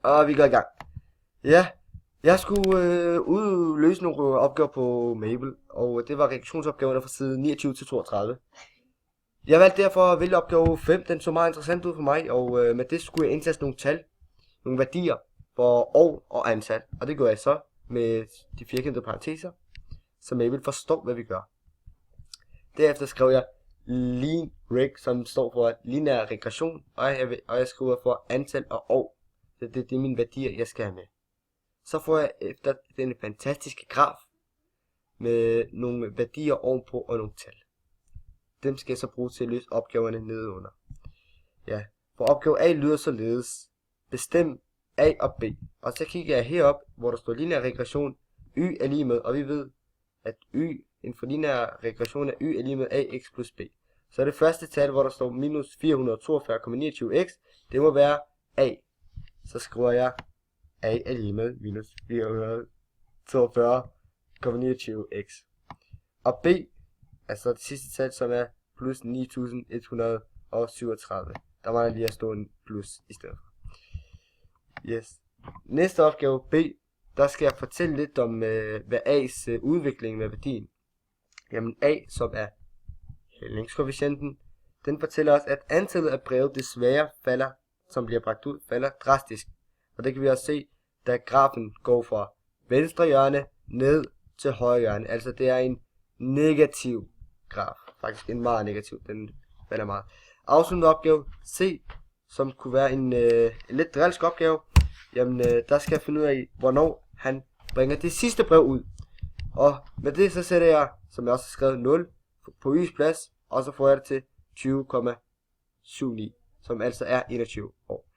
Og vi går i gang. Ja, jeg skulle løse nogle opgaver på Mabel, og det var regressionsopgaverne fra side 29 til 32. Jeg valgte derfor at vælge opgave 5, den så meget interessant ud for mig, og med det skulle jeg indtaste nogle tal, nogle værdier for år og antal. Og det gør jeg så med de firkantede parenteser, så Mabel forstår, hvad vi gør. Derefter skrev jeg lean reg, som står for lineær regression, og jeg skriver for antal og år. Så det er mine værdier, jeg skal have med. Så får jeg efter denne fantastiske graf med nogle værdier ovenpå og nogle tal. Dem skal jeg så bruge til at løse opgaverne nedenunder. Ja, for opgave A lyder således: bestem A og B. Og så kigger jeg herop, hvor der står lineær regression, y er lige med, og vi ved, at y inden for lineær regression er y er lige med ax plus b. Så det første tal, hvor der står minus 442,29x, det må være a. Så skriver jeg a er lige med minus 442,29x. Og b, altså det sidste tal, som er plus 9137. Der var lige at stå en plus i stedet for. Yes. Næste opgave B, der skal jeg fortælle lidt om, hvad A's udvikling med værdien. Jamen A, som er hældningskoefficienten, den fortæller os, at antallet af breve desværre falder, som bliver bragt ud, falder drastisk. Og det kan vi også se, da grafen går fra venstre hjørne ned til højre hjørne. Altså det er en negativ graf. Faktisk en meget negativ, den falder meget. Afsluttende opgave C, som kunne være en lidt drilsk opgave. Jamen der skal jeg finde ud af, hvornår han bringer det sidste brev ud. Og med det så sætter jeg, som jeg også har skrevet, 0 på y's plads, og så får jeg det til 20,79, som altså er 21 år.